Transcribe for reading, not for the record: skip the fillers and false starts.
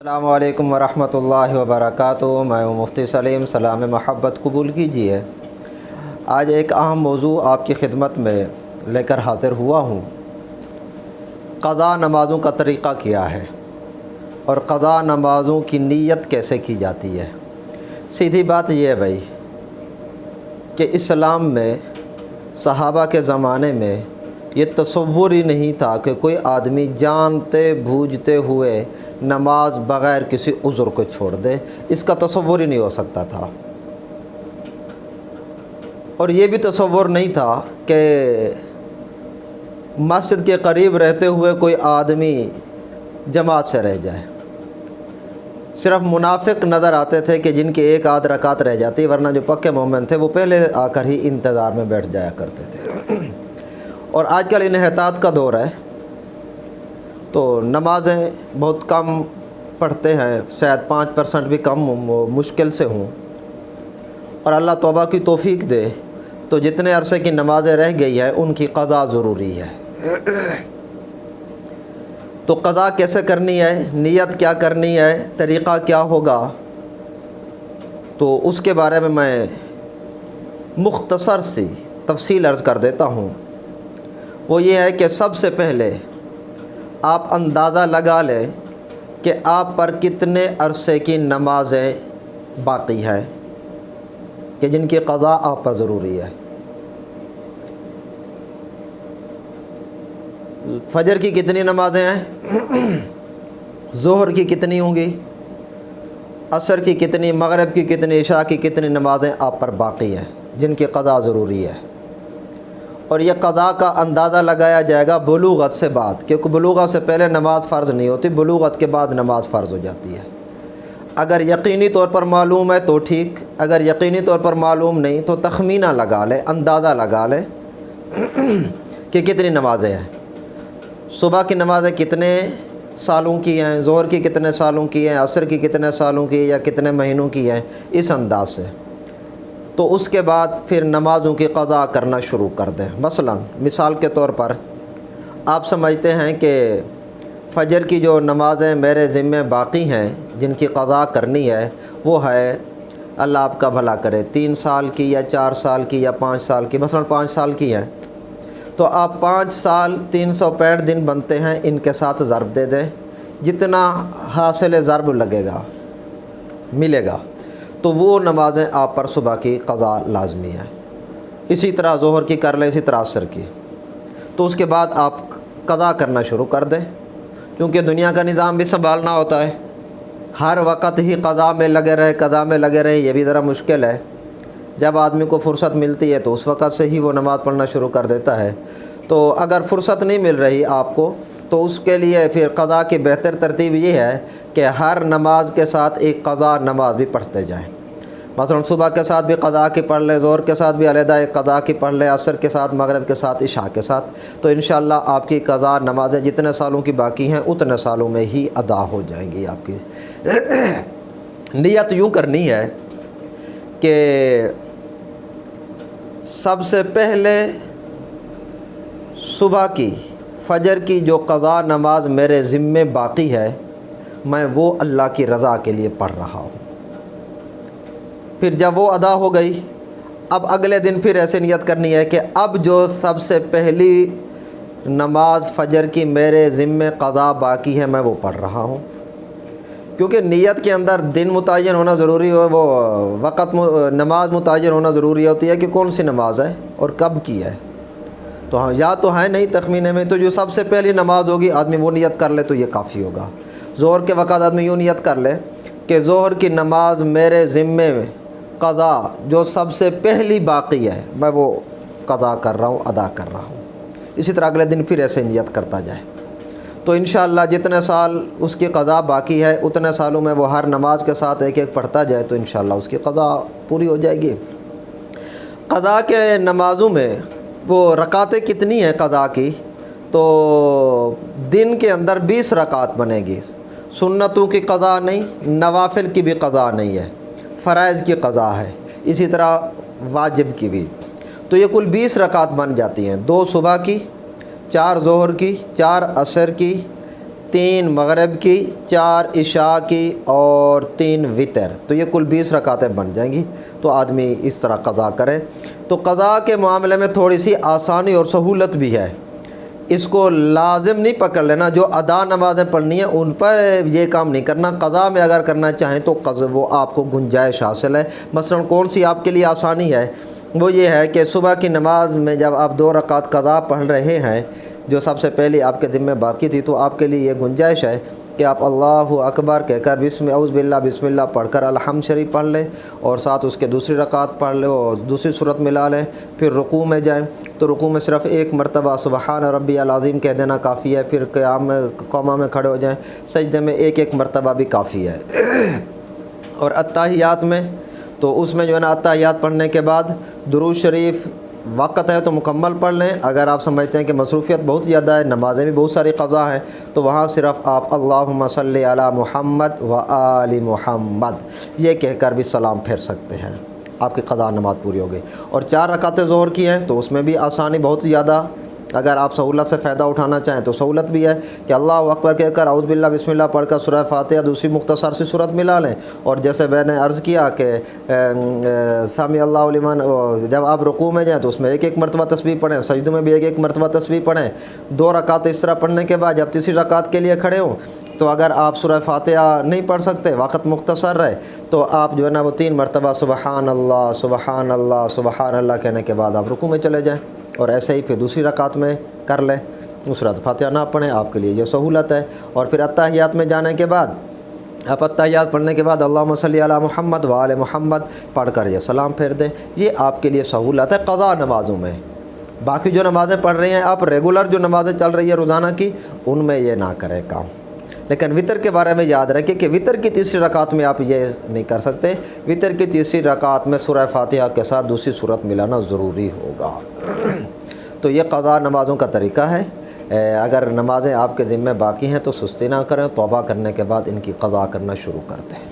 السلام علیکم ورحمۃ اللہ وبرکاتہ۔ میں مفتی سلیم، سلام محبت قبول کیجیے۔ آج ایک اہم موضوع آپ کی خدمت میں لے کر حاضر ہوا ہوں۔ قضا نمازوں کا طریقہ کیا ہے اور قضا نمازوں کی نیت کیسے کی جاتی ہے؟ سیدھی بات یہ ہے بھائی کہ اسلام میں صحابہ کے زمانے میں یہ تصور ہی نہیں تھا کہ کوئی آدمی جانتے بوجھتے ہوئے نماز بغیر کسی عذر کو چھوڑ دے۔ اس کا تصور ہی نہیں ہو سکتا تھا، اور یہ بھی تصور نہیں تھا کہ مسجد کے قریب رہتے ہوئے کوئی آدمی جماعت سے رہ جائے۔ صرف منافق نظر آتے تھے کہ جن کی ایک آدھ رکعت رہ جاتی، ورنہ جو پکے مومن تھے وہ پہلے آ کر ہی انتظار میں بیٹھ جایا کرتے تھے۔ اور آج کل انحطاط کا دور ہے، تو نمازیں بہت کم پڑھتے ہیں، شاید 5% بھی کم مشکل سے ہوں، اور اللہ توبہ کی توفیق دے تو جتنے عرصے کی نمازیں رہ گئی ہیں ان کی قضا ضروری ہے۔ تو قضا کیسے کرنی ہے، نیت کیا کرنی ہے، طریقہ کیا ہوگا، تو اس کے بارے میں مختصر سی تفصیل عرض کر دیتا ہوں۔ وہ یہ ہے کہ سب سے پہلے آپ اندازہ لگا لیں کہ آپ پر کتنے عرصے کی نمازیں باقی ہیں کہ جن کی قضا آپ پر ضروری ہے۔ فجر کی کتنی نمازیں ہیں؟ ظہر کی کتنی ہوں گی؟ عصر کی کتنی؟ مغرب کی کتنی؟ عشاء کی کتنی نمازیں آپ پر باقی ہیں جن کی قضا ضروری ہے؟ اور یہ قضا کا اندازہ لگایا جائے گا بلوغت سے بعد، کیونکہ بلوغت سے پہلے نماز فرض نہیں ہوتی، بلوغت کے بعد نماز فرض ہو جاتی ہے۔ اگر یقینی طور پر معلوم ہے تو ٹھیک، اگر یقینی طور پر معلوم نہیں تو تخمینہ لگا لے، اندازہ لگا لے کہ کتنی نمازیں ہیں۔ صبح کی نمازیں کتنے سالوں کی ہیں، ظہر کی کتنے سالوں کی ہیں، عصر کی کتنے سالوں کی یا کتنے مہینوں کی ہیں، اس انداز سے تو اس کے بعد پھر نمازوں کی قضا کرنا شروع کر دیں۔ مثال کے طور پر آپ سمجھتے ہیں کہ فجر کی جو نمازیں میرے ذمے باقی ہیں جن کی قضا کرنی ہے وہ ہے، اللہ آپ کا بھلا کرے، 3 سال کی یا 4 سال کی یا 5 سال کی، 5 سال کی ہیں، تو آپ 5 سال 365 دن بنتے ہیں، ان کے ساتھ ضرب دے دیں، جتنا حاصل ضرب لگے گا ملے گا، تو وہ نمازیں آپ پر صبح کی قضا لازمی ہے۔ اسی طرح ظہر کی کر لیں، اسی طرح عصر کی، تو اس کے بعد آپ قضا کرنا شروع کر دیں، کیونکہ دنیا کا نظام بھی سنبھالنا ہوتا ہے۔ ہر وقت ہی قضا میں لگے رہے یہ بھی ذرا مشکل ہے۔ جب آدمی کو فرصت ملتی ہے تو اس وقت سے ہی وہ نماز پڑھنا شروع کر دیتا ہے، تو اگر فرصت نہیں مل رہی آپ کو تو اس کے لیے پھر قضا کی بہتر ترتیب یہ ہے کہ ہر نماز کے ساتھ ایک قضا نماز بھی پڑھتے جائیں۔ مثلا صبح کے ساتھ بھی قضا کی پڑھ لیں، ظہر کے ساتھ بھی علیحدہ ایک قضا کی پڑھ لیں، عصر کے ساتھ، مغرب کے ساتھ، عشاء کے ساتھ، تو انشاءاللہ آپ کی قضا نمازیں جتنے سالوں کی باقی ہیں اتنے سالوں میں ہی ادا ہو جائیں گی آپ کی۔ نیت یوں کرنی ہے کہ سب سے پہلے صبح کی فجر کی جو قضا نماز میرے ذمے باقی ہے میں وہ اللہ کی رضا کے لیے پڑھ رہا ہوں۔ پھر جب وہ ادا ہو گئی، اب اگلے دن پھر ایسے نیت کرنی ہے کہ اب جو سب سے پہلی نماز فجر کی میرے ذمے قضا باقی ہے میں وہ پڑھ رہا ہوں، کیونکہ نیت کے اندر دن متعین ہونا ضروری ہو، وہ وقت نماز متعین ہونا ضروری ہوتی ہے کہ کون سی نماز ہے اور کب کی ہے۔ تو ہاں، یا تو ہے نہیں تخمینے میں، تو جو سب سے پہلی نماز ہوگی آدمی وہ نیت کر لے تو یہ کافی ہوگا۔ ظہر کے وقت آدمی یوں نیت کر لے کہ ظہر کی نماز میرے ذمے میں قضا جو سب سے پہلی باقی ہے میں وہ قضا کر رہا ہوں، ادا کر رہا ہوں۔ اسی طرح اگلے دن پھر ایسے نیت کرتا جائے، تو انشاءاللہ جتنے سال اس کی قضا باقی ہے اتنے سالوں میں وہ ہر نماز کے ساتھ ایک ایک پڑھتا جائے تو انشاءاللہ اس کی قضا پوری ہو جائے گی۔ قضا کے نمازوں میں وہ رکعتیں کتنی ہیں قضا کی؟ تو دن کے اندر 20 رکعت بنے گی۔ سنتوں کی قضا نہیں، نوافل کی بھی قضا نہیں ہے، فرائض کی قضا ہے، اسی طرح واجب کی بھی، تو یہ کل 20 رکعت بن جاتی ہیں، 2 صبح کی، 4 ظہر کی، 4 عصر کی، 3 مغرب کی، 4 عشاء کی اور 3 وتر، تو یہ کل 20 رکعتیں بن جائیں گی۔ تو آدمی اس طرح قضا کرے۔ تو قضا کے معاملے میں تھوڑی سی آسانی اور سہولت بھی ہے، اس کو لازم نہیں پکڑ لینا۔ جو ادا نمازیں پڑھنی ہیں ان پر یہ کام نہیں کرنا، قضا میں اگر کرنا چاہیں تو وہ آپ کو گنجائش حاصل ہے۔ مثلا کون سی آپ کے لیے آسانی ہے؟ وہ یہ ہے کہ صبح کی نماز میں جب آپ 2 رکعت قضا پڑھ رہے ہیں جو سب سے پہلے آپ کے ذمہ باقی تھی، تو آپ کے لیے یہ گنجائش ہے کہ آپ اللہ اکبر کہہ کر اعوذ باللہ بسم اللہ پڑھ کر الحمد شریف پڑھ لیں، اور ساتھ اس کے دوسری رکعت پڑھ لیں اور دوسری صورت ملا لیں، پھر رکوع میں جائیں تو رکوع میں صرف 1 مرتبہ سبحان ربی العظیم کہہ دینا کافی ہے، پھر قیام میں قوما میں کھڑے ہو جائیں، سجدے میں 1 مرتبہ بھی کافی ہے۔ اور اتحیات میں تو اس میں جو ہے نا اتحیات پڑھنے کے بعد درود شریف وقت ہے تو مکمل پڑھ لیں۔ اگر آپ سمجھتے ہیں کہ مصروفیت بہت زیادہ ہے، نمازیں بھی بہت ساری قضا ہیں، تو وہاں صرف آپ اللہم صلی علی محمد و آل محمد یہ کہہ کر بھی سلام پھیر سکتے ہیں، آپ کی قضا نماز پوری ہو گئی۔ اور 4 رکعتیں ظہر کی ہیں تو اس میں بھی آسانی بہت زیادہ، اگر آپ سہولت سے فائدہ اٹھانا چاہیں تو سہولت بھی ہے کہ اللہ اکبر کہہ کر اعوذ باللہ بسم اللہ پڑھ کر سورہ فاتحہ دوسری مختصر سی صورت ملا لیں، اور جیسے میں نے عرض کیا کہ سامع اللہ لمن، جب آپ رکوع میں جائیں تو اس میں 1 مرتبہ تسبیح پڑھیں، سجدوں میں بھی 1 مرتبہ تسبیح پڑھیں۔ 2 رکعت اس طرح پڑھنے کے بعد جب تیسری رکعت کے لیے کھڑے ہوں تو اگر آپ سورہ فاتحہ نہیں پڑھ سکتے، وقت مختصر رہے، تو آپ جو ہے نا وہ 3 مرتبہ سبحان اللہ سبحان اللہ سبحان اللہ کہنے کے بعد آپ رکوع میں چلے جائیں، اور ایسے ہی پھر دوسری رکعت میں کر لیں، سورۃ فاتحہ نہ پڑھیں، آپ کے لیے یہ سہولت ہے۔ اور پھر اتحیات میں جانے کے بعد آپ اتحیات پڑھنے کے بعد اللہم صلی علی محمد و آل محمد پڑھ کر یہ سلام پھیر دیں، یہ آپ کے لیے سہولت ہے قضا نمازوں میں۔ باقی جو نمازیں پڑھ رہی ہیں آپ، ریگولر جو نمازیں چل رہی ہیں روزانہ کی، ان میں یہ نہ کریں کام۔ لیکن وطر کے بارے میں یاد رکھیں کہ وطر کی تیسری رکعت میں آپ یہ نہیں کر سکتے، وطر کی تیسری رکعت میں سورہ فاتحہ کے ساتھ دوسری صورت ملانا ضروری ہوگا۔ تو یہ قضا نمازوں کا طریقہ ہے۔ اگر نمازیں آپ کے ذمہ باقی ہیں تو سستی نہ کریں، توبہ کرنے کے بعد ان کی قضا کرنا شروع کر دیں۔